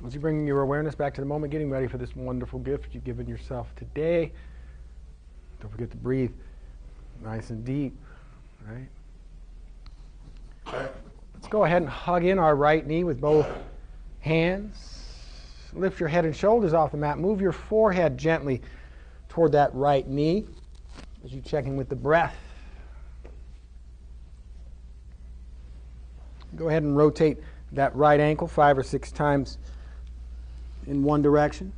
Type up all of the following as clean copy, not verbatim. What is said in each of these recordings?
As you bring your awareness back to the moment, getting ready for this wonderful gift you've given yourself today, don't forget to breathe nice and deep, right? Let's go ahead and hug in our right knee with both hands. Lift your head and shoulders off the mat. Move your forehead gently toward that right knee as you check in with the breath. Go ahead and rotate that right ankle 5 or 6 times in one direction.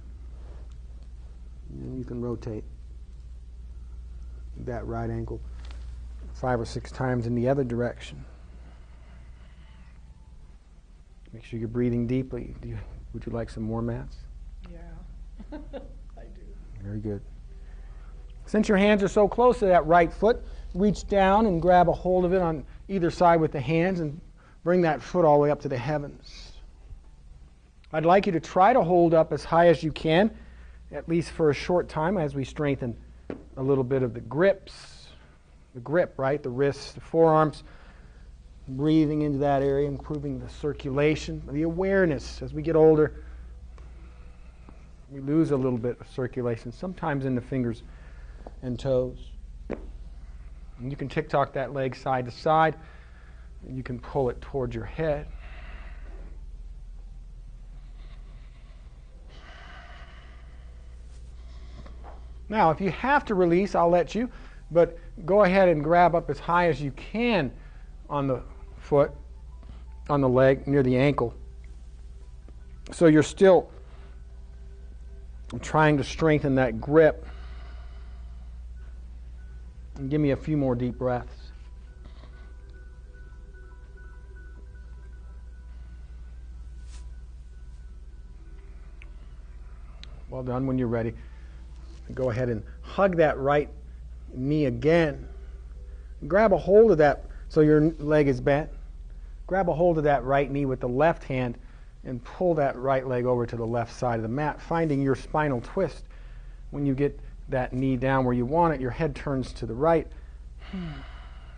And you can rotate that right ankle 5 or 6 times in the other direction. Make sure you're breathing deeply. Would you like some more mats? Yeah, I do. Very good. Since your hands are so close to that right foot, reach down and grab a hold of it on either side with the hands and bring that foot all the way up to the heavens. I'd like you to try to hold up as high as you can, at least for a short time, as we strengthen a little bit of the grips. The grip, right? The wrists, the forearms. Breathing into that area, improving the circulation, the awareness. As we get older, we lose a little bit of circulation, sometimes in the fingers and toes. And you can tick-tock that leg side to side, and you can pull it towards your head. Now, if you have to release, I'll let you, but go ahead and grab up as high as you can on the foot, on the leg, near the ankle. So you're still trying to strengthen that grip. And give me a few more deep breaths. Well done. When you're ready, go ahead and hug that right knee again. Grab a hold of that so your leg is bent. Grab a hold of that right knee with the left hand and pull that right leg over to the left side of the mat, finding your spinal twist. When you get that knee down where you want it, your head turns to the right.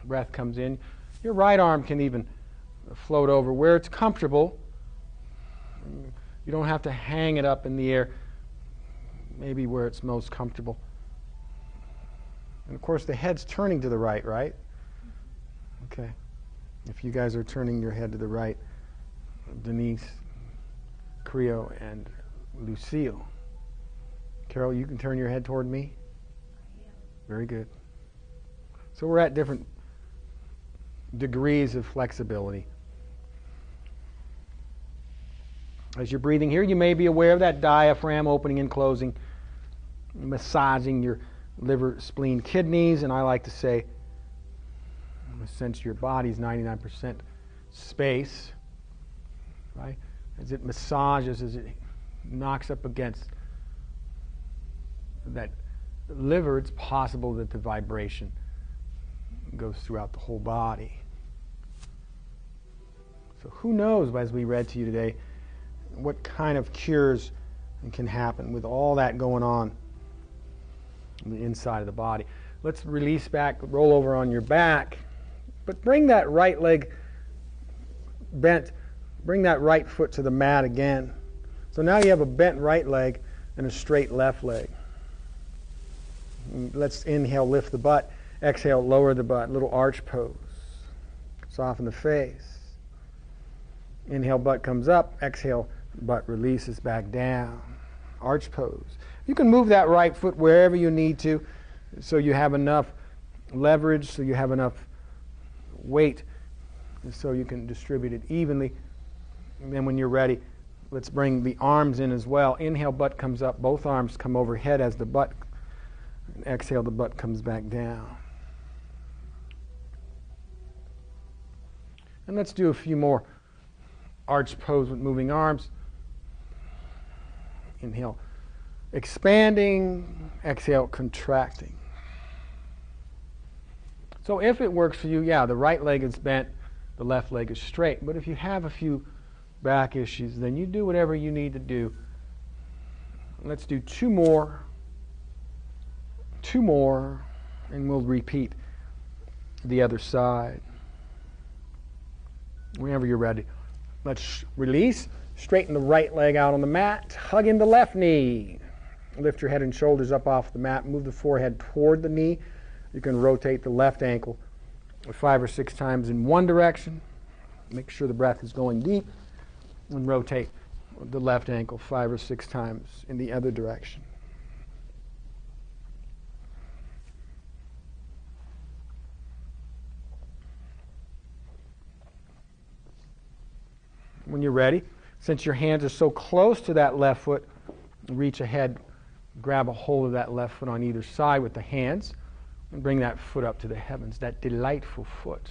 Breath comes in. Your right arm can even float over where it's comfortable. You don't have to hang it up in the air, maybe where it's most comfortable. And of course, the head's turning to the right, right? Okay. If you guys are turning your head to the right, Denise, Creo, and Lucille. Carol, you can turn your head toward me? Very good. So we're at different degrees of flexibility. As you're breathing here, you may be aware of that diaphragm opening and closing, massaging your liver, spleen, kidneys, and I like to say, since your body's 99% space, right? As it massages, as it knocks up against that liver, it's possible that the vibration goes throughout the whole body. So who knows, as we read to you today, what kind of cures can happen with all that going on the inside of the body. Let's release back, roll over on your back, but bring that right leg bent, bring that right foot to the mat again. So now you have a bent right leg and a straight left leg. Let's inhale, lift the butt. Exhale, lower the butt, little arch pose. Soften the face. Inhale, butt comes up. Exhale, butt releases back down. Arch pose. You can move that right foot wherever you need to, so you have enough leverage, so you have enough weight, and so you can distribute it evenly. And then when you're ready, let's bring the arms in as well. Inhale, butt comes up. Both arms come overhead as the butt. And exhale, the butt comes back down. And let's do a few more arch pose with moving arms. Inhale, expanding. Exhale, contracting. So if it works for you, yeah, the right leg is bent, the left leg is straight. But if you have a few back issues, then you do whatever you need to do. Let's do two more, and we'll repeat the other side. Whenever you're ready. Let's release, Straighten the right leg out on the mat. Hug in the left knee. Lift your head and shoulders up off the mat. Move the forehead toward the knee. You can rotate the left ankle 5 or 6 times in one direction. Make sure the breath is going deep. And rotate the left ankle 5 or 6 times in the other direction. When you're ready, since your hands are so close to that left foot, reach ahead, grab a hold of that left foot on either side with the hands, and bring that foot up to the heavens, that delightful foot.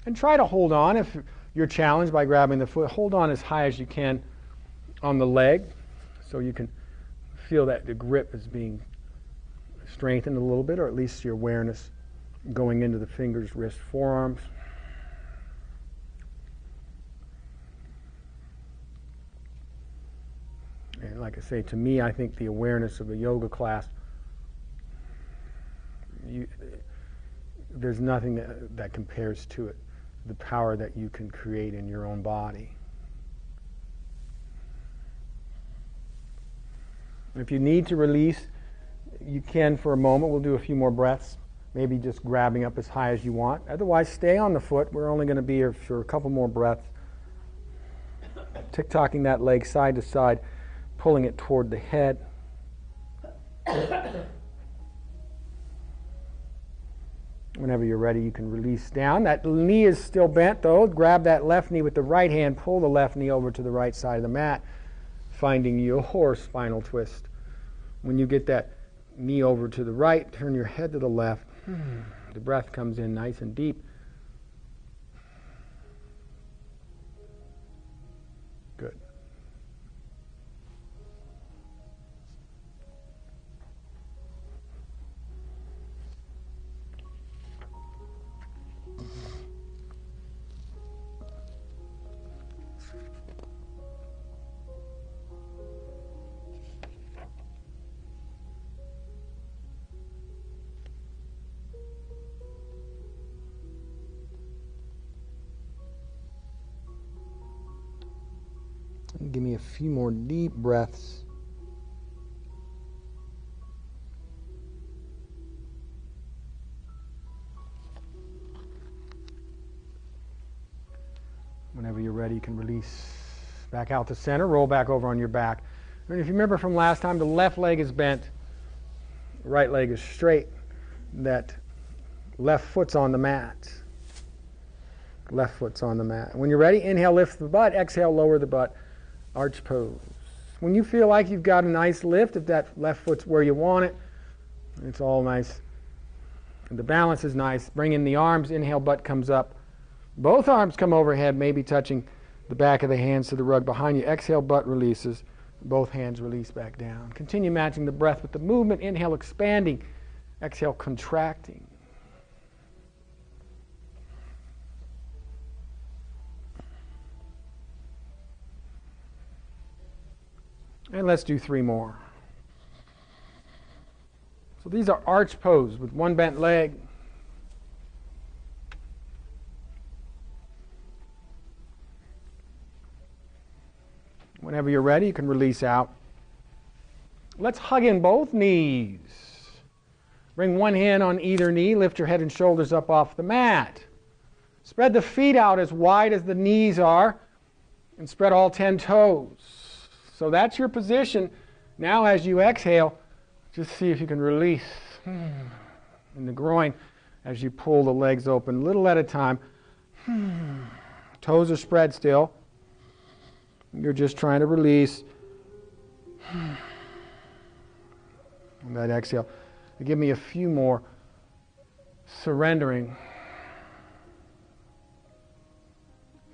And try to hold on. If you're challenged by grabbing the foot, hold on as high as you can on the leg so you can feel that the grip is being strengthened a little bit, or at least your awareness going into the fingers, wrists, forearms. And like I say, to me, I think the awareness of a yoga class, there's nothing that compares to it. The power that you can create in your own body. If you need to release, you can for a moment. We'll do a few more breaths, maybe just grabbing up as high as you want. Otherwise, stay on the foot. We're only going to be here for a couple more breaths. Tick-tocking that leg side to side, pulling it toward the head. Whenever you're ready, you can release down. That knee is still bent, though. Grab that left knee with the right hand. Pull the left knee over to the right side of the mat, finding your spinal twist. When you get that knee over to the right, turn your head to the left. The breath comes in nice and deep. Good. Give me a few more deep breaths. Whenever you're ready, you can release back out to center, roll back over on your back. And if you remember from last time, the left leg is bent, the right leg is straight. That left foot's on the mat. Left foot's on the mat. When you're ready, inhale, lift the butt. Exhale, lower the butt. Arch pose. When you feel like you've got a nice lift, if that left foot's where you want it, it's all nice. And the balance is nice. Bring in the arms. Inhale, butt comes up. Both arms come overhead, maybe touching the back of the hands to the rug behind you. Exhale, butt releases. Both hands release back down. Continue matching the breath with the movement. Inhale, expanding. Exhale, contracting. And let's do 3 more. So these are arch pose with one bent leg. Whenever you're ready, you can release out. Let's hug in both knees. Bring one hand on either knee. Lift your head and shoulders up off the mat. Spread the feet out as wide as the knees are, and spread all 10 toes. So that's your position. Now as you exhale, just see if you can release in the groin as you pull the legs open, little at a time. Toes are spread still. You're just trying to release. And that exhale. Give me a few more. Surrendering.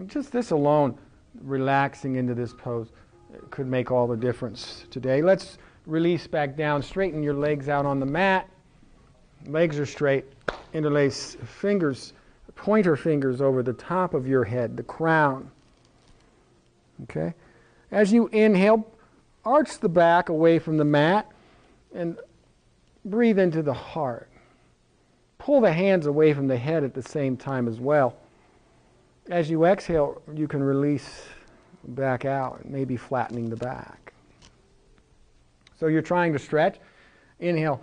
Just this alone, relaxing into this pose, could make all the difference today. Let's release back down. Straighten your legs out on the mat. Legs are straight. Interlace fingers, pointer fingers over the top of your head, the crown. Okay? As you inhale, arch the back away from the mat and breathe into the heart. Pull the hands away from the head at the same time as well. As you exhale, you can release back out, maybe flattening the back. So you're trying to stretch. Inhale,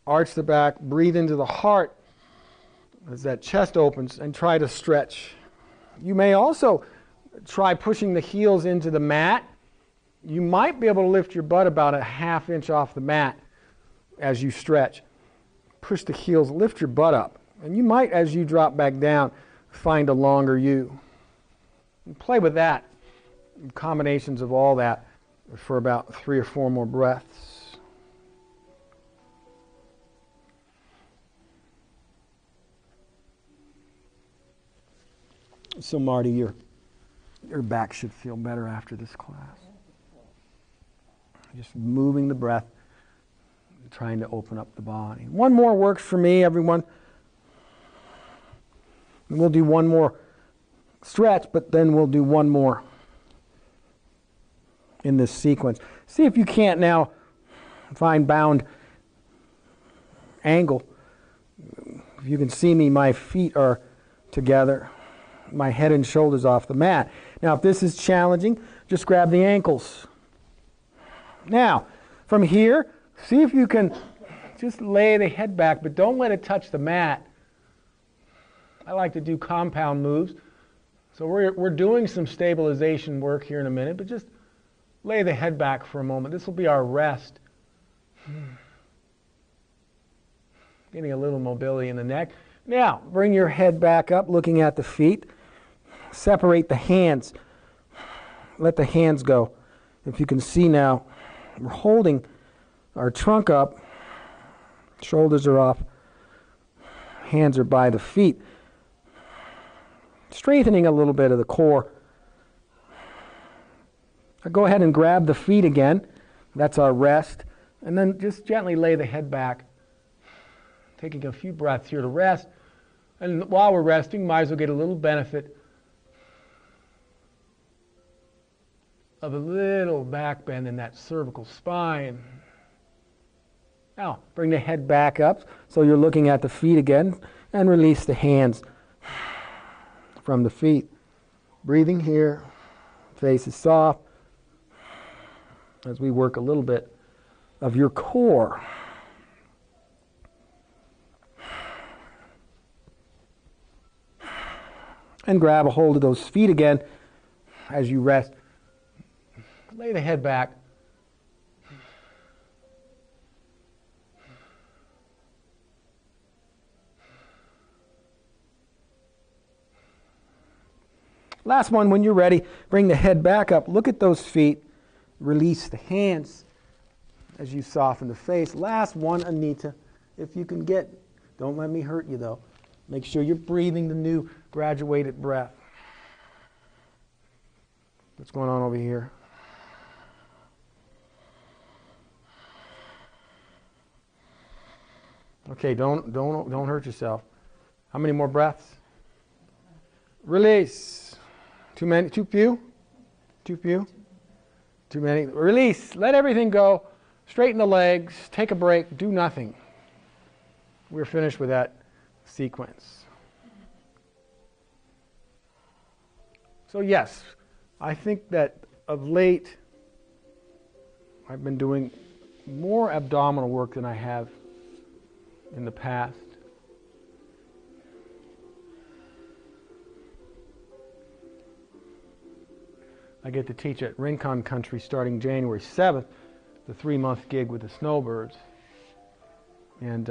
arch the back, breathe into the heart as that chest opens, and try to stretch. You may also try pushing the heels into the mat. You might be able to lift your butt about a ½ inch off the mat as you stretch. Push the heels, lift your butt up. And you might, as you drop back down, find a longer U. And play with that, combinations of all that, for about 3 or 4 more breaths. So Marty, your back should feel better after this class. Just moving the breath, trying to open up the body. One more works for me, everyone. And we'll do one more stretch, but then we'll do one more in this sequence. See if you can't now find bound angle. If you can see me, my feet are together. My head and shoulders off the mat. Now, if this is challenging, just grab the ankles. Now, from here, see if you can just lay the head back, but don't let it touch the mat. I like to do compound moves. So we're doing some stabilization work here in a minute, but just lay the head back for a moment. This will be our rest. Getting a little mobility in the neck. Now, bring your head back up, looking at the feet. Separate the hands. Let the hands go. If you can see now, we're holding our trunk up. Shoulders are off. Hands are by the feet. Strengthening a little bit of the core. Go ahead and grab the feet again. That's our rest. And then just gently lay the head back. Taking a few breaths here to rest. And while we're resting, might as well get a little benefit of a little back bend in that cervical spine. Now, bring the head back up so you're looking at the feet again, and release the hands from the feet. Breathing here, face is soft, as we work a little bit of your core. And grab a hold of those feet again as you rest. Lay the head back. Last one, when you're ready, bring the head back up. Look at those feet. Release the hands as you soften the face. Last one, Anita, if you can get, don't let me hurt you though. Make sure you're breathing the new graduated breath. What's going on over here? Okay, don't hurt yourself. How many more breaths? Release. Too many? Too few? Too few? Too many? Release. Let everything go. Straighten the legs. Take a break. Do nothing. We're finished with that sequence. So yes, I think that of late I've been doing more abdominal work than I have in the past. I get to teach at Rincon Country starting January 7th, the 3-month gig with the Snowbirds. And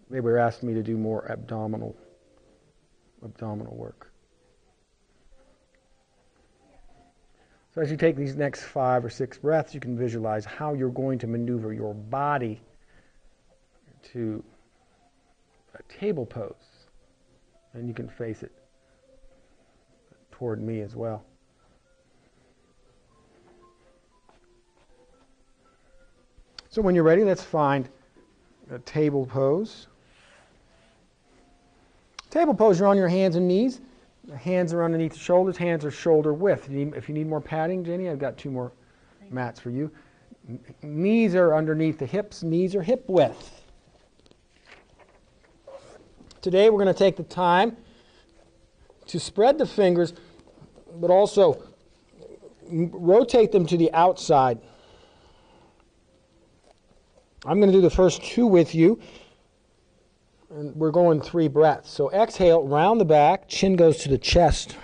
they were asking me to do more abdominal work. So as you take these next 5 or 6 breaths, you can visualize how you're going to maneuver your body to a table pose. And you can face it toward me as well. So when you're ready, let's find a table pose. Table pose, you're on your hands and knees. The hands are underneath the shoulders. Hands are shoulder width. If you need more padding, Jenny, I've got 2 more mats for you. Knees are underneath the hips. Knees are hip width. Today we're going to take the time to spread the fingers, but also rotate them to the outside. I'm going to do the first 2 with you, and we're going 3 breaths. So exhale, round the back, chin goes to the chest.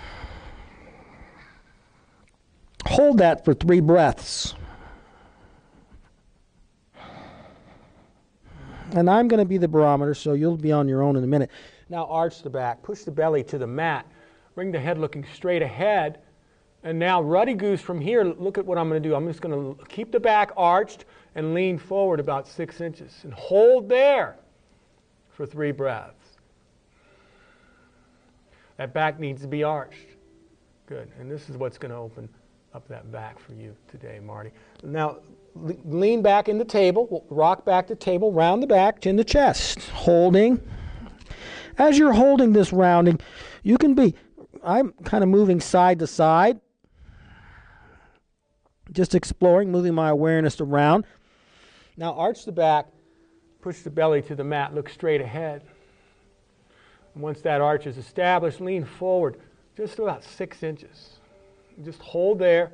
Hold that for 3 breaths. And I'm going to be the barometer, so you'll be on your own in a minute. Now arch the back, push the belly to the mat, bring the head looking straight ahead. And now ruddy goose from here, look at what I'm going to do. I'm just going to keep the back arched and lean forward about 6 inches. And hold there for 3 breaths. That back needs to be arched. Good. And this is what's going to open up that back for you today, Marty. Now lean back in the table, rock back to table, round the back, chin to chest. Holding. As you're holding this rounding, you can be, I'm kind of moving side to side. Just exploring, moving my awareness around. Now arch the back, push the belly to the mat, look straight ahead. And once that arch is established, lean forward just about 6 inches. Just hold there.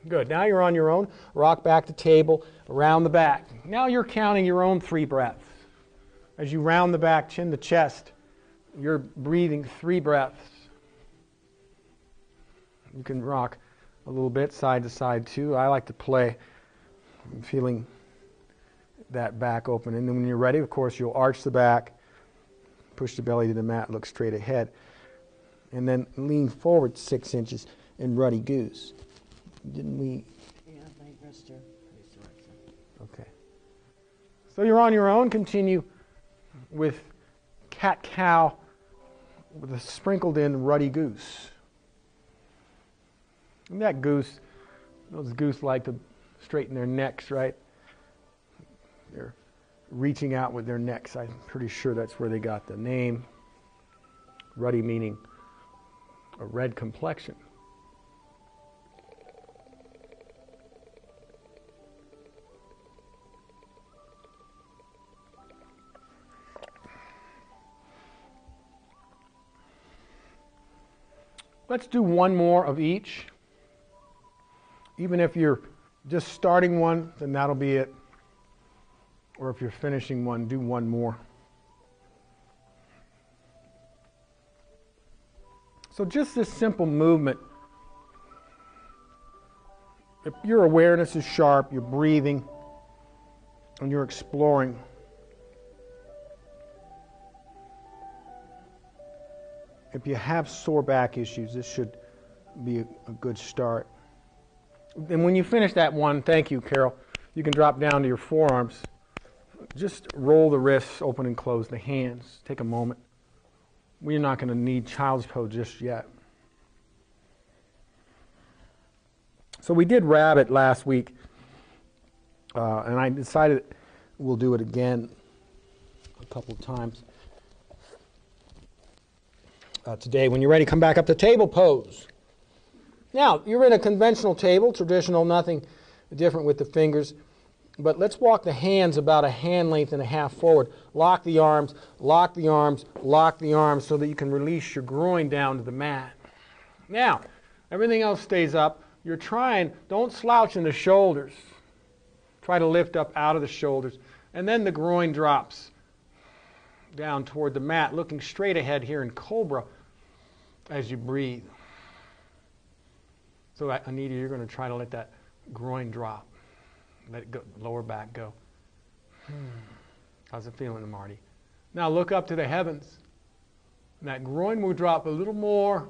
Good. Now you're on your own. Rock back to table, around the back. Now you're counting your own 3 breaths. As you round the back, chin to chest, you're breathing 3 breaths. You can rock a little bit side to side too. I like to play. I'm feeling that back open. And then when you're ready, of course, you'll arch the back, push the belly to the mat, look straight ahead. And then lean forward 6 inches in ruddy goose. Didn't we? Yeah, my wrists are pretty sore. Okay. So you're on your own. Continue with cat-cow with a sprinkled in ruddy goose. And that goose, those goose like to straighten their necks, right? They're reaching out with their necks. I'm pretty sure that's where they got the name. Ruddy meaning a red complexion. Let's do one more of each. Even if you're just starting one, then that'll be it. Or if you're finishing one, do one more. So just this simple movement. If your awareness is sharp, you're breathing, and you're exploring. If you have sore back issues, this should be a good start. And when you finish that one, thank you, Carol, you can drop down to your forearms. Just roll the wrists, open and close the hands. Take a moment. We're not going to need child's pose just yet. So we did rabbit last week, and I decided we'll do it again a couple of times. Today, when you're ready, come back up to table pose. Now, you're in a conventional table, traditional, nothing different with the fingers. But let's walk the hands about a hand length and a half forward. Lock the arms, lock the arms, lock the arms so that you can release your groin down to the mat. Now, everything else stays up. You're trying, don't slouch in the shoulders. Try to lift up out of the shoulders. And then the groin drops down toward the mat, looking straight ahead here in Cobra as you breathe. So Anita, you're going to try to let that groin drop. Let it go, lower back go. How's it feeling, Marty? Now look up to the heavens. And that groin will drop a little more.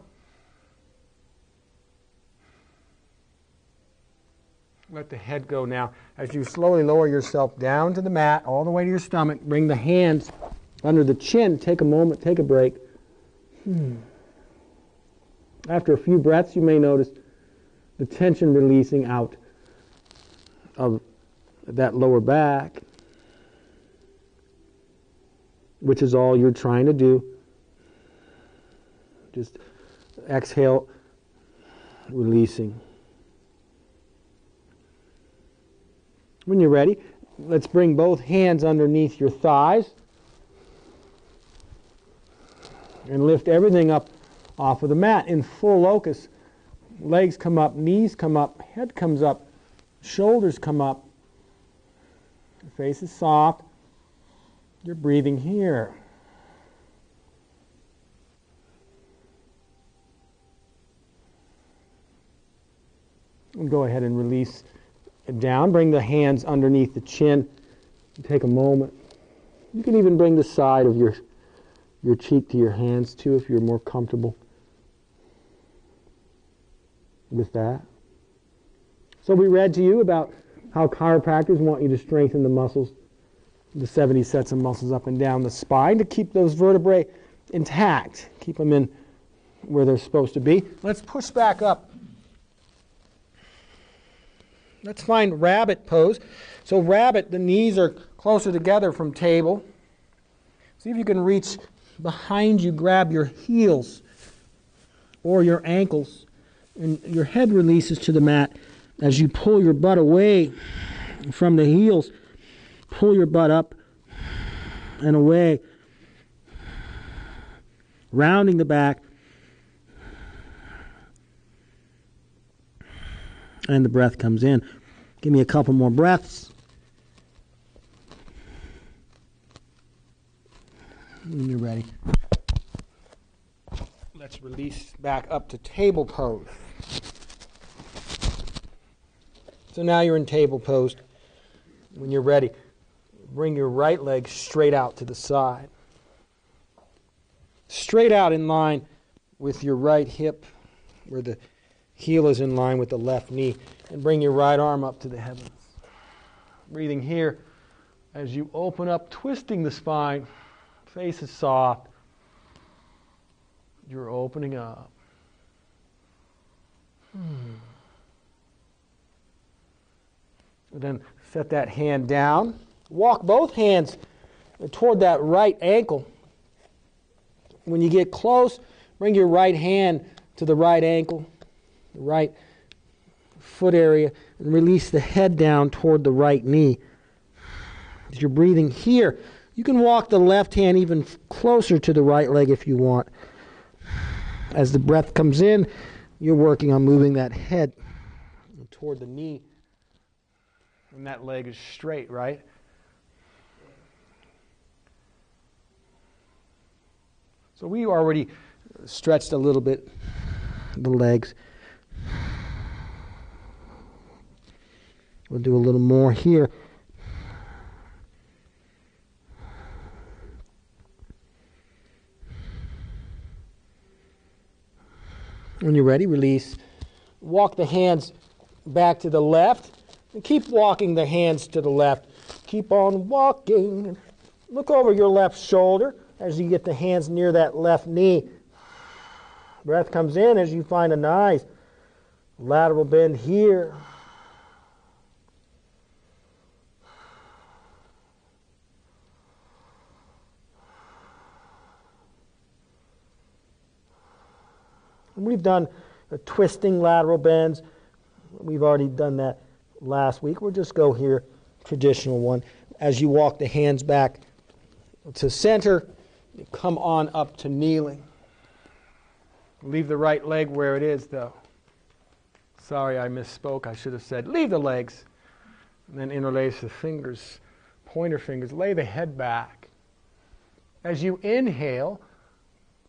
Let the head go now. As you slowly lower yourself down to the mat, all the way to your stomach, bring the hands under the chin. Take a moment, take a break. After a few breaths, you may notice the tension releasing out of that lower back, which is all you're trying to do. Just exhale, releasing. When you're ready, let's bring both hands underneath your thighs. And lift everything up off of the mat in full locus. Legs come up, knees come up, head comes up, shoulders come up. Your face is soft. You're breathing here. And go ahead and release it down. Bring the hands underneath the chin. Take a moment. You can even bring the side of your cheek to your hands too if you're more comfortable with that. So we read to you about how chiropractors want you to strengthen the muscles, the 70 sets of muscles up and down the spine to keep those vertebrae intact, keep them in where they're supposed to be. Let's push back up. Let's find rabbit pose. So rabbit, the knees are closer together from table. See if you can reach behind you, grab your heels or your ankles, and your head releases to the mat as you pull your butt away from the heels. Pull your butt up and away, rounding the back, and the breath comes in. Give me a couple more breaths. When you're ready, let's release back up to table pose. So now you're in table pose. When you're ready, bring your right leg straight out to the side. Straight out in line with your right hip, where the heel is in line with the left knee. And bring your right arm up to the heavens. Breathing here as you open up, twisting the spine. Face is soft. You're opening up. Then set that hand down. Walk both hands toward that right ankle. When you get close, bring your right hand to the right ankle, the right foot area, and release the head down toward the right knee. As you're breathing here, you can walk the left hand even closer to the right leg if you want. As the breath comes in, you're working on moving that head toward the knee. And that leg is straight, right? So we already stretched a little bit the legs. We'll do a little more here. When you're ready, release. Walk the hands back to the left. And keep walking the hands to the left. Keep on walking. Look over your left shoulder as you get the hands near that left knee. Breath comes in as you find a nice lateral bend here. And we've done twisting lateral bends. We've already done that last week. We'll just go here, traditional one. As you walk the hands back to center, you come on up to kneeling. Leave the right leg where it is, though. Sorry, I misspoke. I should have said, leave the legs. And then interlace the fingers, pointer fingers. Lay the head back. As you inhale,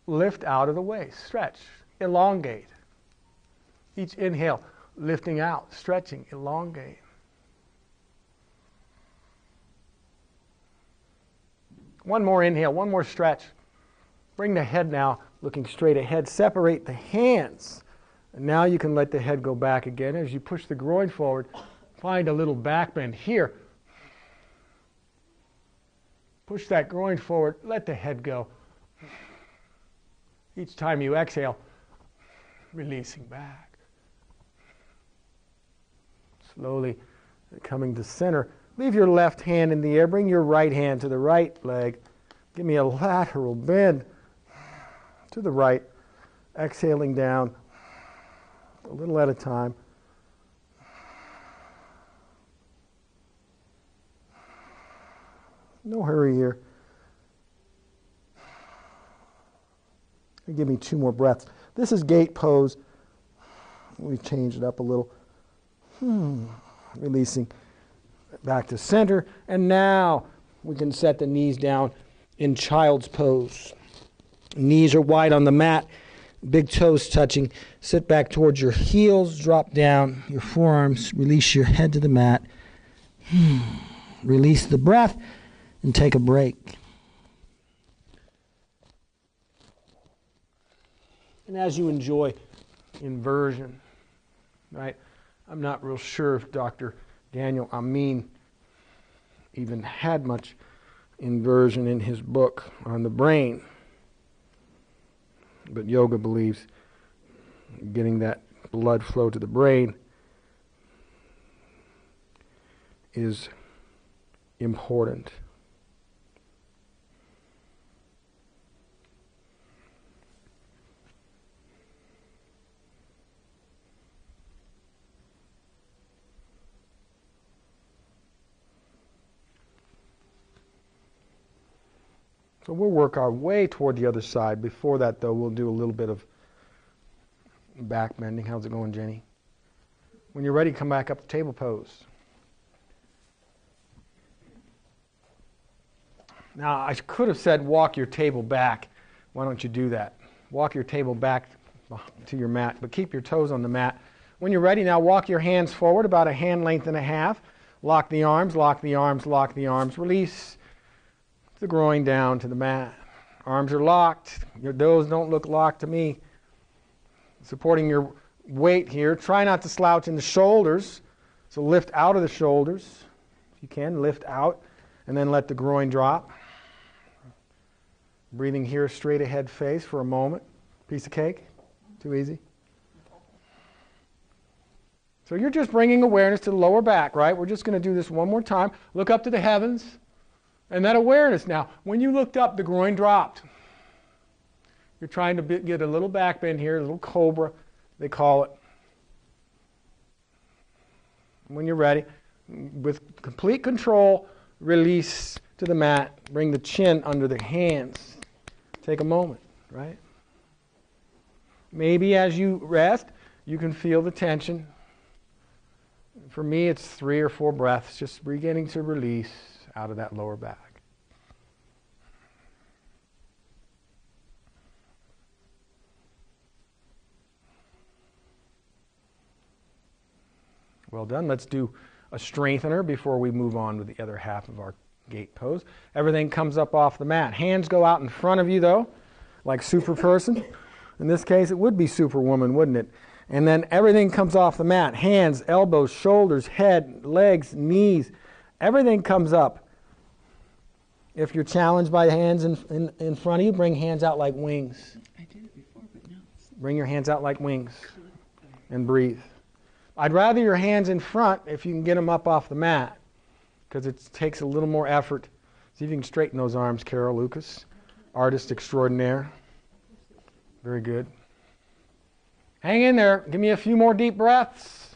lift out of the way. Stretch. Elongate. Each inhale, lifting out, stretching, elongate. One more inhale, one more stretch. Bring the head now, looking straight ahead. Separate the hands. And now you can let the head go back again. As you push the groin forward, find a little back bend here. Push that groin forward, let the head go. Each time you exhale, releasing back. Slowly coming to center. Leave your left hand in the air. Bring your right hand to the right leg. Give me a lateral bend to the right. Exhaling down a little at a time. No hurry here. Give me 2 more breaths. This is gate pose. We've changed it up a little. Releasing back to center. And now we can set the knees down in child's pose. Knees are wide on the mat, big toes touching. Sit back towards your heels, drop down your forearms, release your head to the mat. Release the breath and take a break. And as you enjoy inversion, right? I'm not real sure if Dr. Daniel Amin even had much inversion in his book on the brain. But yoga believes getting that blood flow to the brain is important. So we'll work our way toward the other side. Before that, though, we'll do a little bit of back bending. How's it going, Jenny? When you're ready, come back up to table pose. Now, I could have said walk your table back. Why don't you do that? Walk your table back to your mat, but keep your toes on the mat. When you're ready, now walk your hands forward about a hand length and a half. Lock the arms, lock the arms, lock the arms. Release the groin down to the mat. Arms are locked. Those don't look locked to me. Supporting your weight here. Try not to slouch in the shoulders. So lift out of the shoulders. If you can, lift out. And then let the groin drop. Breathing here, straight ahead face for a moment. Piece of cake? Too easy? So you're just bringing awareness to the lower back, right? We're just going to do this one more time. Look up to the heavens. And that awareness now, when you looked up, the groin dropped. You're trying to get a little back bend here, a little cobra, they call it. When you're ready, with complete control, release to the mat. Bring the chin under the hands. Take a moment, right? Maybe as you rest, you can feel the tension. For me, it's 3 or 4 breaths, just beginning to release out of that lower back. Well done. Let's do a strengthener before we move on to the other half of our gate pose. Everything comes up off the mat. Hands go out in front of you, though, like super person. In this case, it would be superwoman, wouldn't it? And then everything comes off the mat. Hands, elbows, shoulders, head, legs, knees. Everything comes up. If you're challenged by hands in front of you, bring hands out like wings. I did it before, but now Bring your hands out like wings and breathe. I'd rather your hands in front if you can get them up off the mat, because it takes a little more effort. See if you can straighten those arms, Carol Lucas, artist extraordinaire. Very good. Hang in there. Give me a few more deep breaths.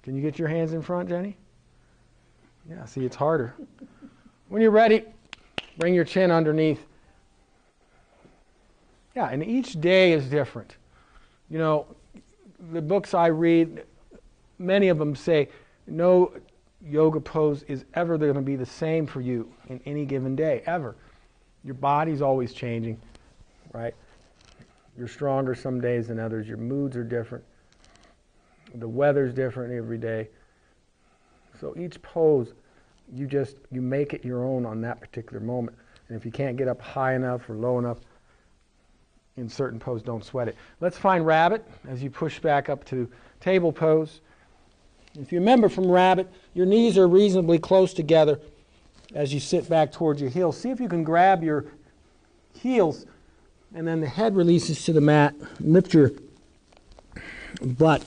Can you get your hands in front, Jenny? Yeah, see, it's harder. When you're ready, bring your chin underneath. Yeah, and each day is different. You know, the books I read, many of them say no yoga pose is ever going to be the same for you in any given day, ever. Your body's always changing, right? You're stronger some days than others. Your moods are different. The weather's different every day. So each pose, you make it your own on that particular moment. And if you can't get up high enough or low enough in certain pose, don't sweat it. Let's find rabbit as you push back up to table pose. If you remember from rabbit, your knees are reasonably close together as you sit back towards your heels. See if you can grab your heels and then the head releases to the mat. Lift your butt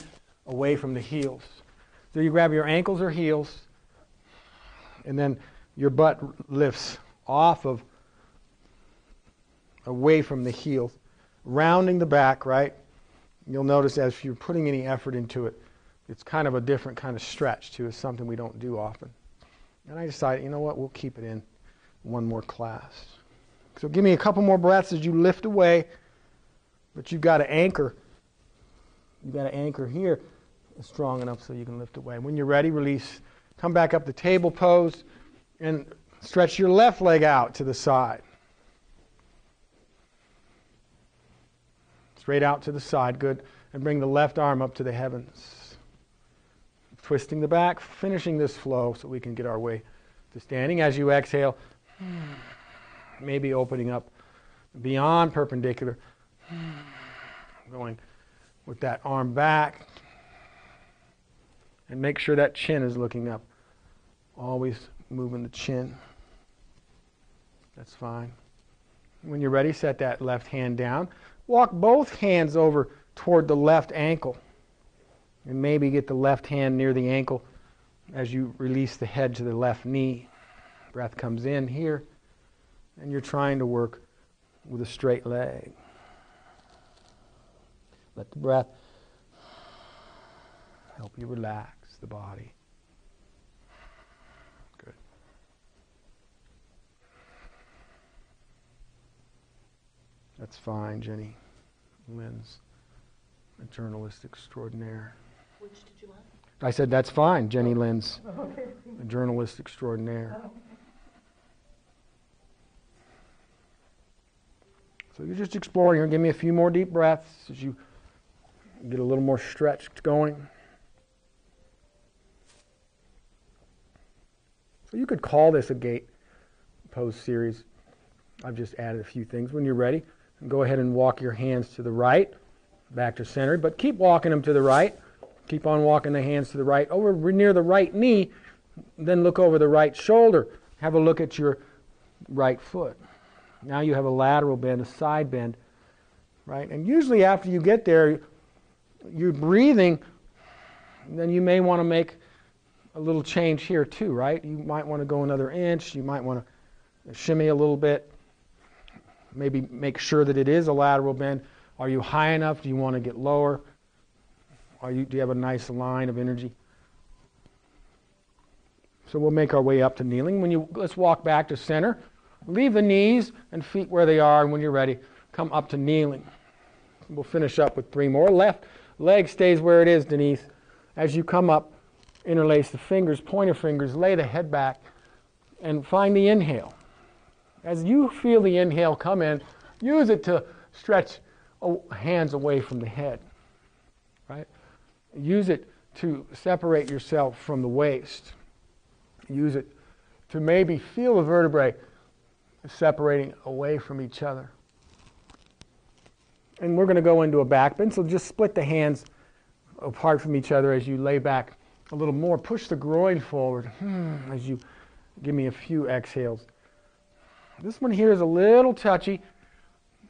away from the heels. So you grab your ankles or heels and then your butt lifts away from the heels, rounding the back, right? You'll notice as you're putting any effort into it, it's kind of a different kind of stretch too. It's something we don't do often. And I decided, you know what, we'll keep it in one more class. So give me a couple more breaths as you lift away, but you've got to anchor. You've got to anchor here strong enough so you can lift away. When you're ready, release. Come back up to table pose and stretch your left leg out to the side. Straight out to the side, good. And bring the left arm up to the heavens. Twisting the back, finishing this flow so we can get our way to standing. As you exhale, maybe opening up beyond perpendicular. Going with that arm back. And make sure that chin is looking up. Always moving the chin. That's fine. When you're ready, set that left hand down. Walk both hands over toward the left ankle. And maybe get the left hand near the ankle as you release the head to the left knee. Breath comes in here. And you're trying to work with a straight leg. Let the breath help you relax the body. Good. That's fine, Jenny. Lynn's a journalist extraordinaire. Which did you want? I said, that's fine, Jenny Lynn's a journalist extraordinaire. So you're just exploring here. Give me a few more deep breaths as you get a little more stretched going. So you could call this a gate pose series. I've just added a few things. When you're ready, go ahead and walk your hands to the right, back to center, but keep walking them to the right. Keep on walking the hands to the right, over near the right knee, then look over the right shoulder. Have a look at your right foot. Now you have a lateral bend, a side bend, right? And usually after you get there, you're breathing, then you may want to make a little change here too, right? You might want to go another inch. You might want to shimmy a little bit. Maybe make sure that it is a lateral bend. Are you high enough? Do you want to get lower? Do you have a nice line of energy? So we'll make our way up to kneeling. Let's walk back to center. Leave the knees and feet where they are, and when you're ready, come up to kneeling. We'll finish up with 3 more. Left leg stays where it is, Denise. As you come up, interlace the fingers, pointer fingers, lay the head back, and find the inhale. As you feel the inhale come in, use it to stretch hands away from the head, right? Use it to separate yourself from the waist. Use it to maybe feel the vertebrae separating away from each other. And we're going to go into a back bend, so just split the hands apart from each other as you lay back a little more. Push the groin forward as you give me a few exhales. This one here is a little touchy.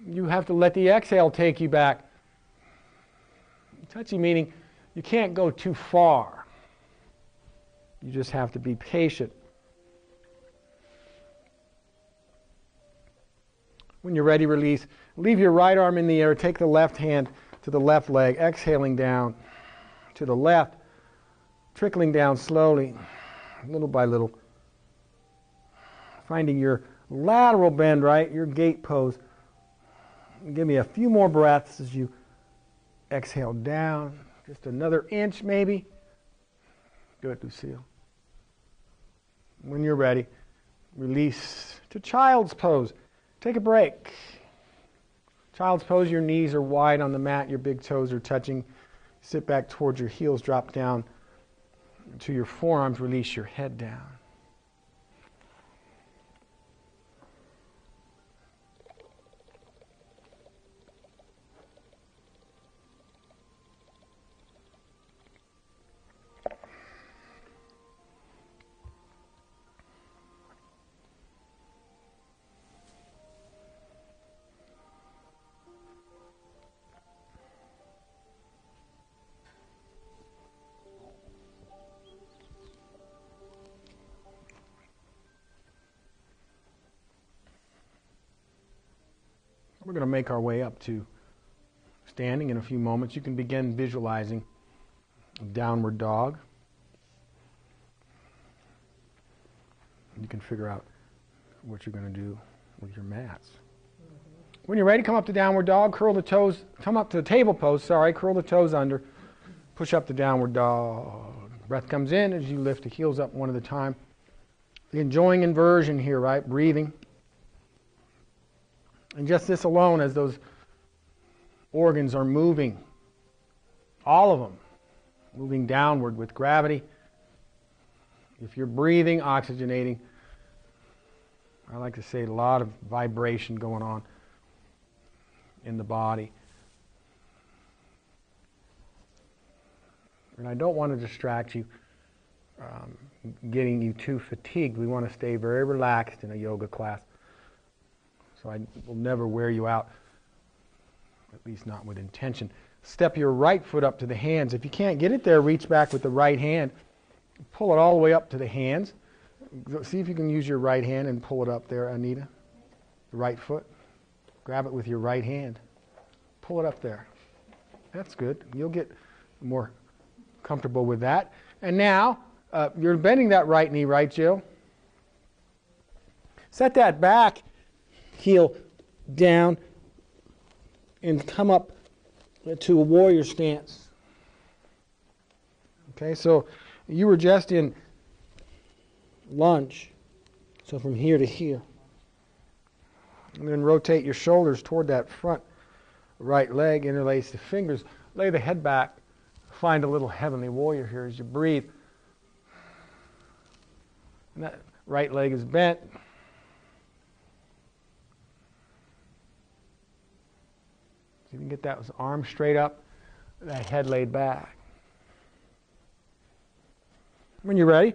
You have to let the exhale take you back. Touchy meaning you can't go too far. You just have to be patient. When you're ready, release. Leave your right arm in the air. Take the left hand to the left leg, exhaling down to the left, trickling down slowly, little by little. Finding your lateral bend, right? Your gate pose. Give me a few more breaths as you exhale down. Just another inch maybe. Good, Lucille. When you're ready, release to child's pose. Take a break. Child's pose, your knees are wide on the mat, your big toes are touching. Sit back towards your heels, drop down to your forearms, release your head down. We're going to make our way up to standing in a few moments. You can begin visualizing downward dog. You can figure out what you're going to do with your mats. When you're ready, come up to downward dog, curl the toes, come up to the table pose, curl the toes under, push up to downward dog. Breath comes in as you lift the heels up one at a time. Enjoying inversion here, right? Breathing. And just this alone, as those organs are moving, all of them, moving downward with gravity. If you're breathing, oxygenating, I like to say a lot of vibration going on in the body. And I don't want to distract you, getting you too fatigued. We want to stay very relaxed in a yoga class. So I will never wear you out, at least not with intention. Step your right foot up to the hands. If you can't get it there, reach back with the right hand. Pull it all the way up to the hands. See if you can use your right hand and pull it up there, Anita. The right foot. Grab it with your right hand. Pull it up there. That's good. You'll get more comfortable with that. And now, you're bending that right knee, right, Jill? Set that back heel down and come up to a warrior stance. Okay, so you were just in lunge. So from here to here. And then rotate your shoulders toward that front right leg, interlace the fingers, lay the head back, find a little heavenly warrior here as you breathe. And that right leg is bent. So you can get that arm straight up, that head laid back. When you're ready,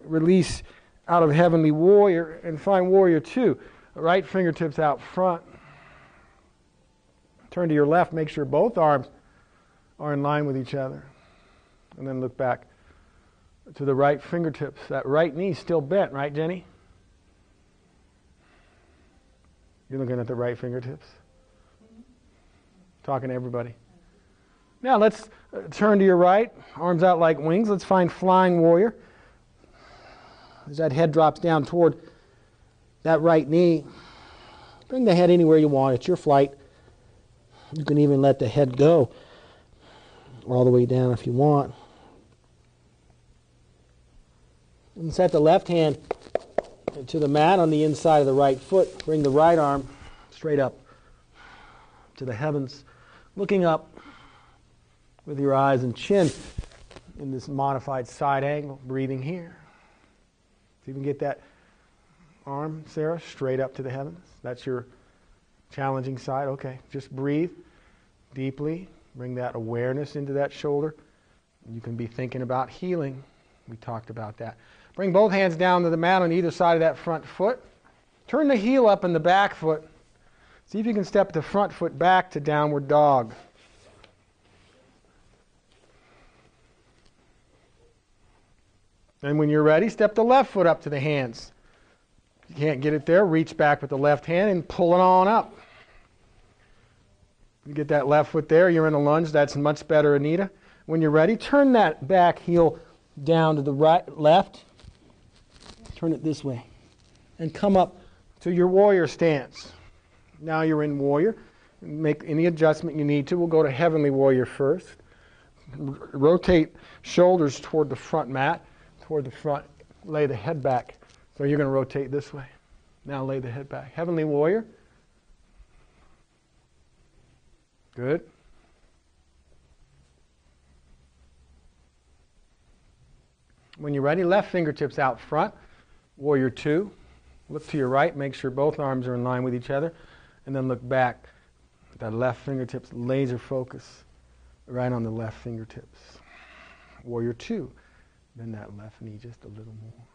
release out of heavenly warrior and find warrior two. Right fingertips out front. Turn to your left, make sure both arms are in line with each other. And then look back to the right fingertips. That right knee still bent, right, Jenny? You're looking at the right fingertips? Talking to everybody. Now let's turn to your right, arms out like wings. Let's find flying warrior. As that head drops down toward that right knee, bring the head anywhere you want. It's your flight. You can even let the head go all the way down if you want. And set the left hand to the mat on the inside of the right foot. Bring the right arm straight up to the heavens, looking up with your eyes and chin in this modified side angle, breathing here. So you can get that arm, Sarah, straight up to the heavens. That's your challenging side. Okay, just breathe deeply. Bring that awareness into that shoulder. You can be thinking about healing. We talked about that. Bring both hands down to the mat on either side of that front foot. Turn the heel up in the back foot. See if you can step the front foot back to downward dog. And when you're ready, step the left foot up to the hands. If you can't get it there, reach back with the left hand and pull it on up. You get that left foot there, you're in a lunge. That's much better, Anita. When you're ready, turn that back heel down to the right, left. Turn it this way. And come up to your warrior stance. Now you're in warrior. Make any adjustment you need to. We'll go to heavenly warrior first. Rotate shoulders toward the front mat, toward the front. Lay the head back. So you're going to rotate this way. Now lay the head back. Heavenly warrior. Good. When you're ready, left fingertips out front. Warrior two. Look to your right. Make sure both arms are in line with each other. And then look back. That left fingertips, laser focus right on the left fingertips. Warrior two. Bend that left knee just a little more.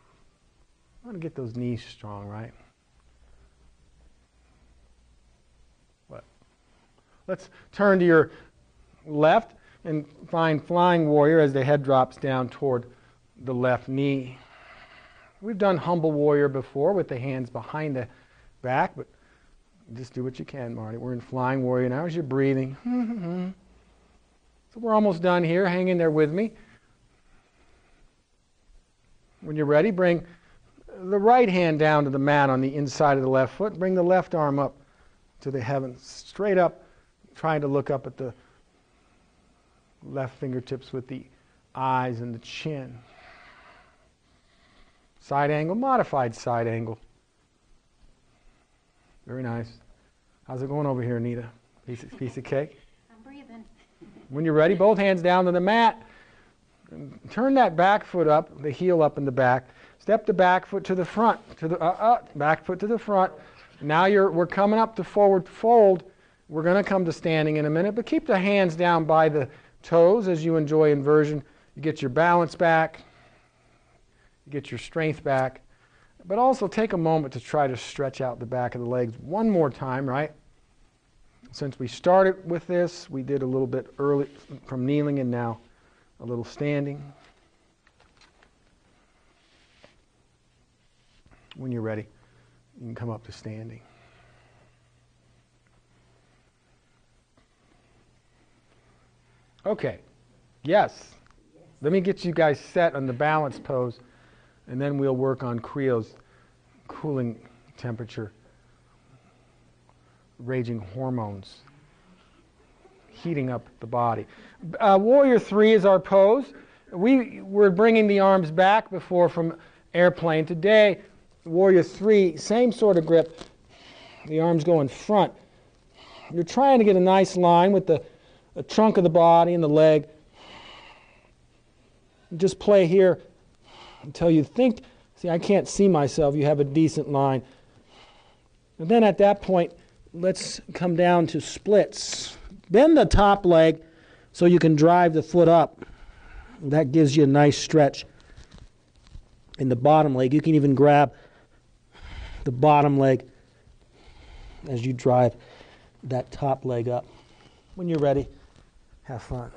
I want to get those knees strong, right? What? Let's turn to your left and find flying warrior as the head drops down toward the left knee. We've done humble warrior before with the hands behind the back, but just do what you can, Marty. We're in flying warrior now as you're breathing. So we're almost done here. Hang in there with me. When you're ready, bring the right hand down to the mat on the inside of the left foot. Bring the left arm up to the heavens, straight up, trying to look up at the left fingertips with the eyes and the chin. Side angle, modified side angle. Very nice. How's it going over here, Anita? Piece of cake? I'm breathing. When you're ready, both hands down to the mat. And turn that back foot up, the heel up in the back. Step the back foot to the front, to the back foot to the front. Now we're coming up to forward fold. We're going to come to standing in a minute, but keep the hands down by the toes as you enjoy inversion. You get your balance back, you get your strength back, but also take a moment to try to stretch out the back of the legs one more time, right? Since we started with this, we did a little bit early from kneeling and now a little standing. When you're ready, you can come up to standing. Okay, yes. Let me get you guys set on the balance pose, and then we'll work on Kriyos, cooling temperature, raging hormones, heating up the body. Warrior 3 is our pose. We're bringing the arms back before from airplane. Today, Warrior 3, same sort of grip. The arms go in front. You're trying to get a nice line with the trunk of the body and the leg. Just play here until you think, see, I can't see myself. You have a decent line. And then at that point, let's come down to splits. Bend the top leg so you can drive the foot up. That gives you a nice stretch in the bottom leg. You can even grab the bottom leg as you drive that top leg up. When you're ready, have fun.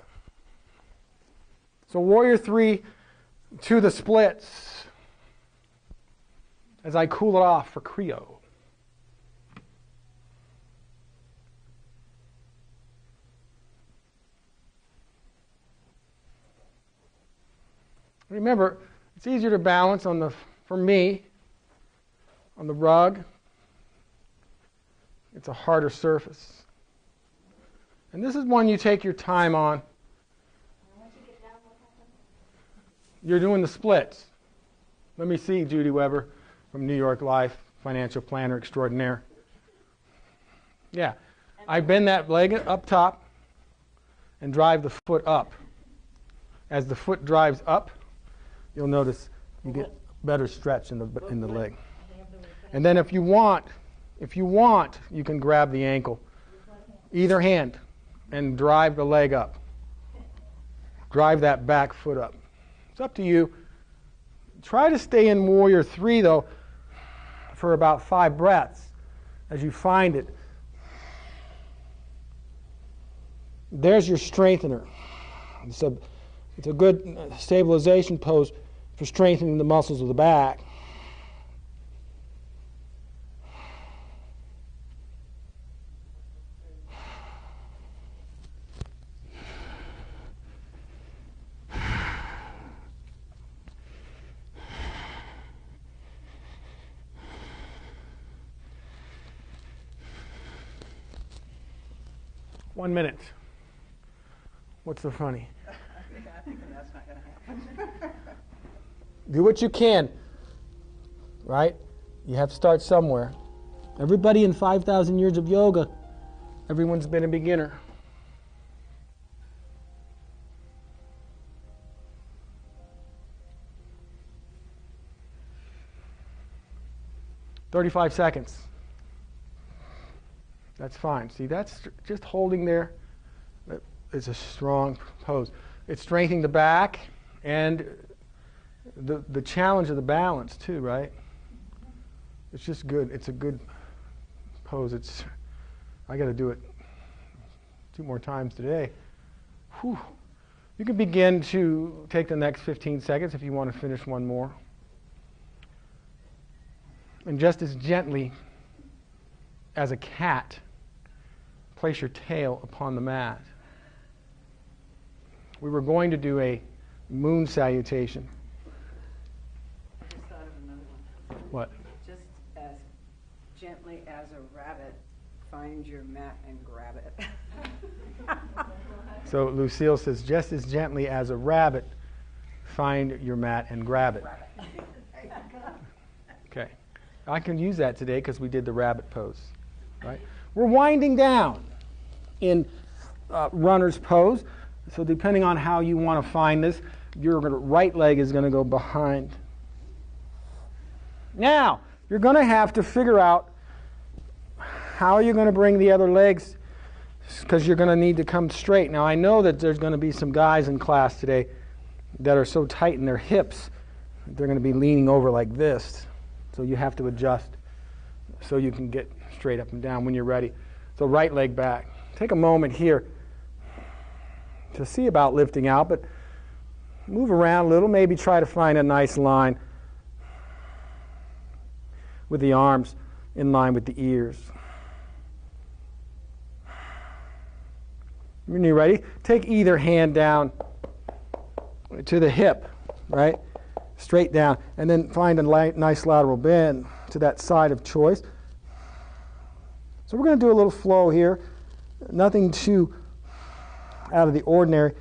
So Warrior 3 to the splits as I cool it off for Kriyo. Remember, it's easier to balance for me, on the rug. It's a harder surface. And this is one you take your time on. You're doing the splits. Let me see Judy Weber from New York Life, financial planner extraordinaire. Yeah, I bend that leg up top and drive the foot up. As the foot drives up, you'll notice you get better stretch in the leg. And then if you want, you can grab the ankle, either hand, and drive the leg up. Drive that back foot up. It's up to you. Try to stay in Warrior 3, though, for about 5 breaths as you find it. There's your strengthener. It's a good stabilization pose for strengthening the muscles of the back. One minute. What's so funny? That's not going to happen. Do what you can, right? You have to start somewhere. Everybody in 5,000 years of yoga, everyone's been a beginner. "35 seconds. That's fine. See, that's just holding there. It's a strong pose. It's strengthening the back and the challenge of the balance too, right? It's just good. It's a good pose. I got to do it 2 more times today. Whew. You can begin to take the next 15 seconds if you want to finish one more. And just as gently as a cat, place your tail upon the mat. We were going to do a moon salutation. I just thought of another one. gently as a rabbit, find your mat and grab it. So Lucille says, just as gently as a rabbit, find your mat and grab it. Okay. I can use that today because we did the rabbit pose. Right? We're winding down in runner's pose. So depending on how you want to find this, your right leg is going to go behind. Now, you're going to have to figure out how you're going to bring the other legs, because you're going to need to come straight. Now, I know that there's going to be some guys in class today that are so tight in their hips, they're going to be leaning over like this. So you have to adjust so you can get straight up and down when you're ready. So right leg back. Take a moment here to see about lifting out, but move around a little. Maybe try to find a nice line with the arms in line with the ears. When you're ready, take either hand down to the hip, right? Straight down, and then find a nice lateral bend to that side of choice. So we're going to do a little flow here. Nothing too out of the ordinary.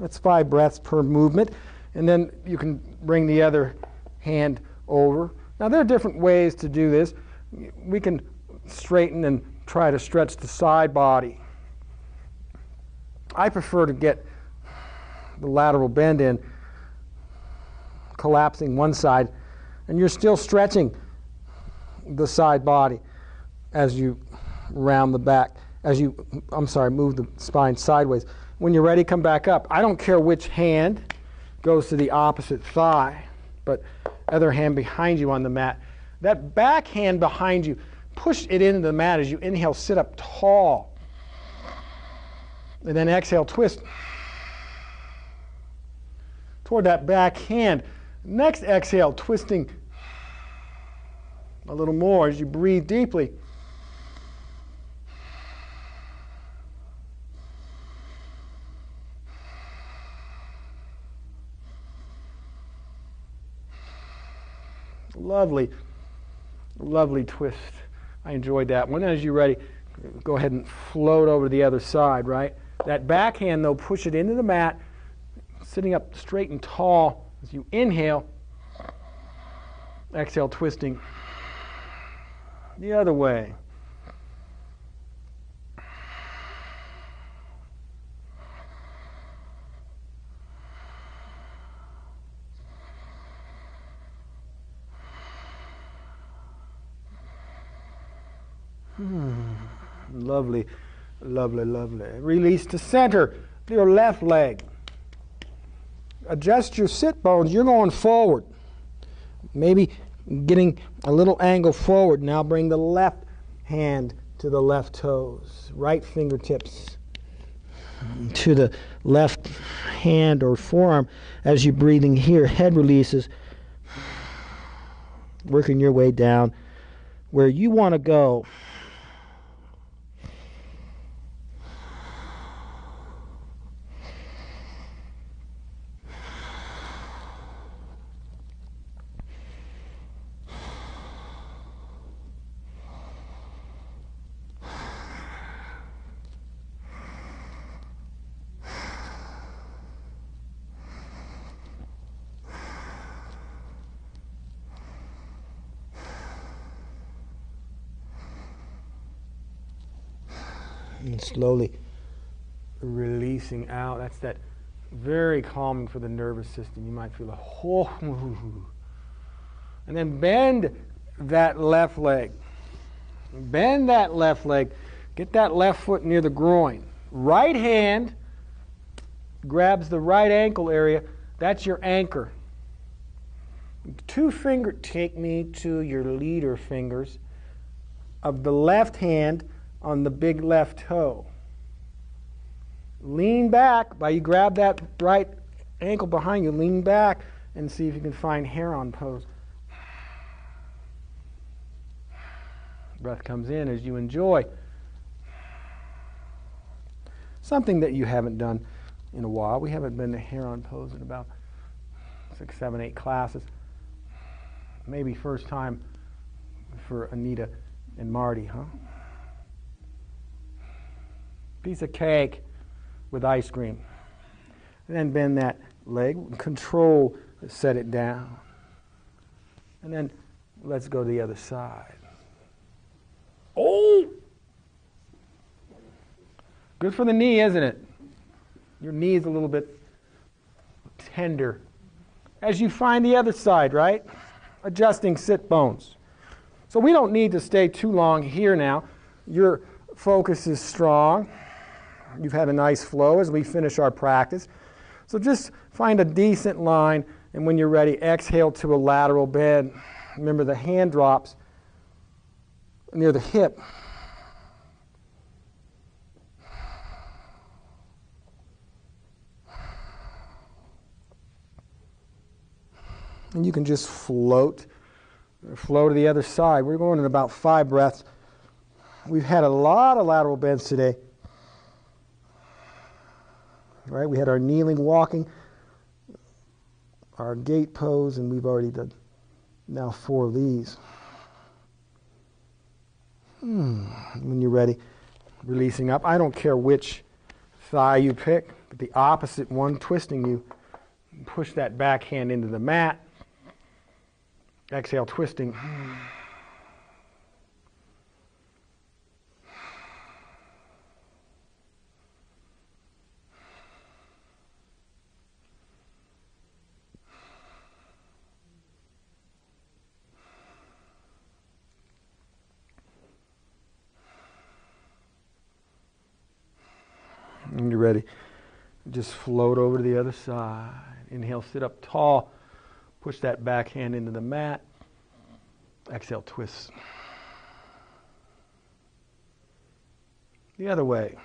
That's 5 breaths per movement. And then you can bring the other hand over. Now there are different ways to do this. We can straighten and try to stretch the side body. I prefer to get the lateral bend in, collapsing one side, and you're still stretching the side body as you round the back, move the spine sideways. When you're ready, come back up. I don't care which hand goes to the opposite thigh, but other hand behind you on the mat. That back hand behind you, push it into the mat as you inhale, sit up tall. And then exhale, twist toward that back hand. Next exhale, twisting a little more as you breathe deeply. Lovely, lovely twist. I enjoyed that one. As you're ready, go ahead and float over to the other side, right? That backhand, though, push it into the mat, sitting up straight and tall as you inhale. Exhale, twisting the other way. Lovely, lovely, lovely. Release to center, your left leg. Adjust your sit bones. You're going forward. Maybe getting a little angle forward. Now bring the left hand to the left toes. Right fingertips to the left hand or forearm as you're breathing here. Head releases. Working your way down where you want to go. And slowly releasing out. That's that very calming for the nervous system. You might feel a whole. And then bend that left leg. Bend that left leg. Get that left foot near the groin. Right hand grabs the right ankle area. That's your anchor. Take me to your leader fingers of the left hand on the big left toe. Lean back while you grab that right ankle behind you. Lean back and see if you can find heron pose. Breath comes in as you enjoy something that you haven't done in a while. We haven't been to heron pose in about 6, 7, 8 classes. Maybe first time for Anita and Marty, huh? Piece of cake with ice cream. And then bend that leg, control, set it down. And then let's go to the other side. Oh! Good for the knee, isn't it? Your knee is a little bit tender. As you find the other side, right? Adjusting sit bones. So we don't need to stay too long here now. Your focus is strong. You've had a nice flow as we finish our practice. So just find a decent line, and when you're ready, exhale to a lateral bend. Remember, the hand drops near the hip. And you can just float to the other side. We're going in about 5 breaths. We've had a lot of lateral bends today. Right? We had our kneeling, walking, our gate pose, and we've already done now 4 of these. When you're ready, releasing up. I don't care which thigh you pick, but the opposite one twisting you. Push that back hand into the mat. Exhale, twisting. When you're ready, just float over to the other side. Inhale, sit up tall. Push that back hand into the mat. Exhale, twist. The other way.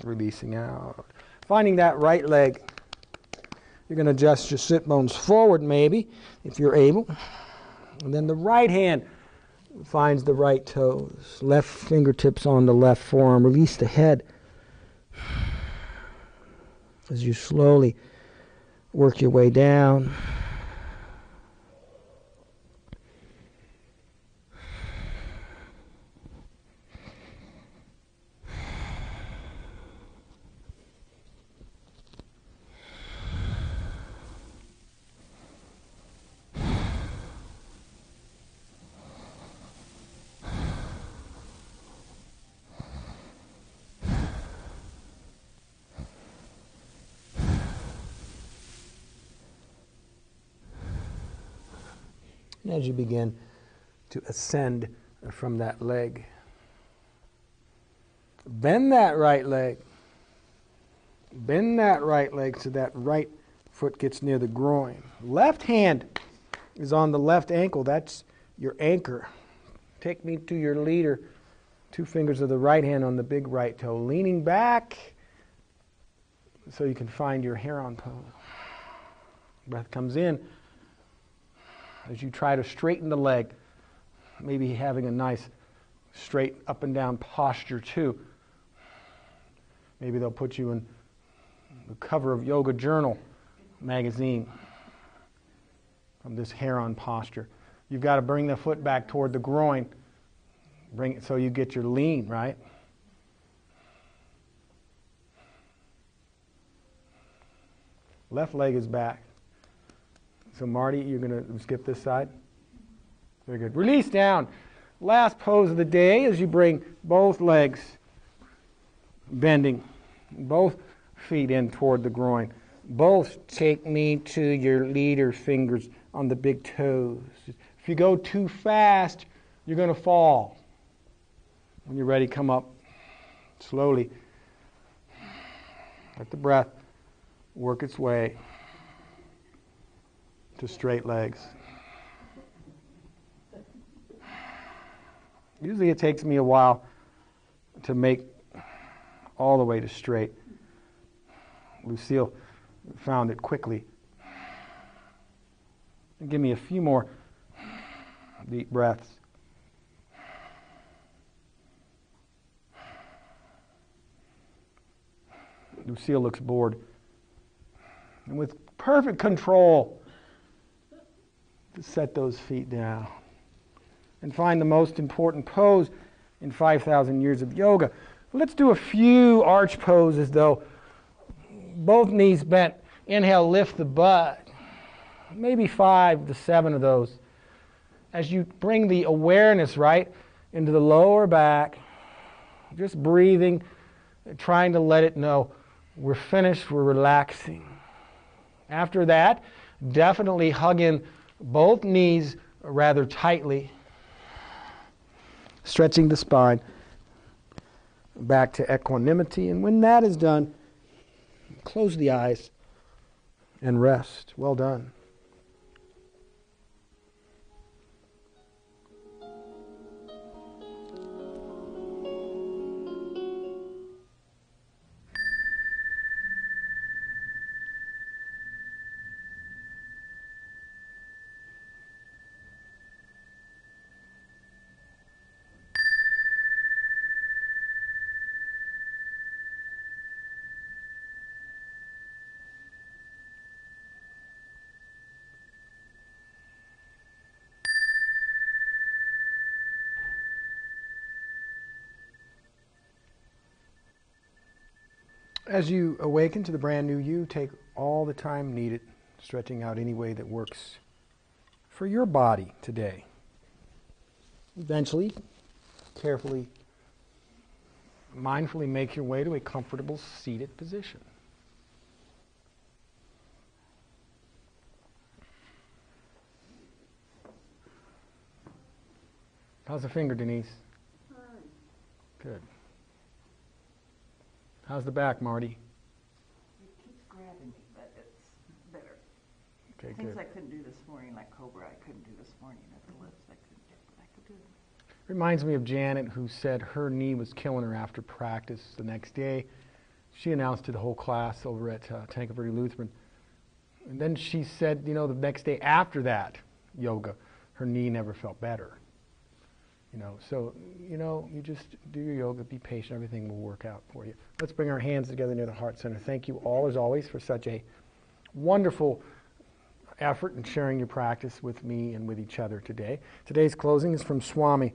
Releasing out. Finding that right leg. You're going to adjust your sit bones forward maybe, if you're able. And then the right hand finds the right toes. Left fingertips on the left forearm. Release the head. As you slowly work your way down. And as you begin to ascend from that leg, bend that right leg. Bend that right leg so that right foot gets near the groin. Left hand is on the left ankle. That's your anchor. Take me to your leader. 2 fingers of the right hand on the big right toe. Leaning back so you can find your heron pose. Breath comes in. As you try to straighten the leg, maybe having a nice straight up and down posture too. Maybe they'll put you in the cover of Yoga Journal magazine from this heron posture. You've got to bring the foot back toward the groin. Bring it so you get your lean, right? Left leg is back. So Marty, you're going to skip this side. Very good. Release down. Last pose of the day as you bring both legs bending, both feet in toward the groin. Both take me to your leader fingers on the big toes. If you go too fast, you're going to fall. When you're ready, come up slowly. Let the breath work its way to straight legs. Usually it takes me a while to make all the way to straight. Lucille found it quickly. Give me a few more Deep breaths. Lucille looks bored. And with perfect control, to set those feet down. And find the most important pose in 5,000 years of yoga. Let's do a few arch poses though. Both knees bent. Inhale, lift the butt. Maybe 5 to 7 of those. As you bring the awareness right into the lower back, just breathing, trying to let it know we're finished, we're relaxing. After that, definitely hug in both knees rather tightly, stretching the spine back to equanimity. And when that is done, close the eyes and rest. Well done. As you awaken to the brand new you, take all the time needed, stretching out any way that works for your body today. Eventually, carefully, mindfully make your way to a comfortable seated position. How's the finger, Denise? Good. How's the back, Marty? It keeps grabbing me, but it's better. Okay, Things good. I couldn't do this morning, like Cobra, I couldn't do this morning at the lifts. I could do it. Reminds me of Janet, who said her knee was killing her after practice the next day. She announced to the whole class over at Tankerville Lutheran. And then she said, the next day after that yoga, her knee never felt better. So, you just do your yoga, be patient, everything will work out for you. Let's bring our hands together near the heart center. Thank you all, as always, for such a wonderful effort in sharing your practice with me and with each other today. Today's closing is from Swami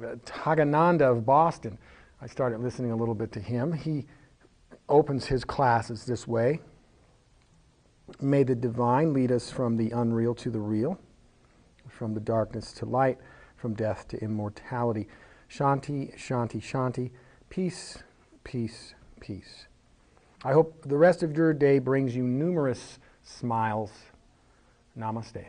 Tagananda of Boston. I started listening a little bit to him. He opens his classes this way. May the divine lead us from the unreal to the real, from the darkness to light, from death to immortality. Shanti, Shanti, Shanti. Peace, peace, peace. I hope the rest of your day brings you numerous smiles. Namaste.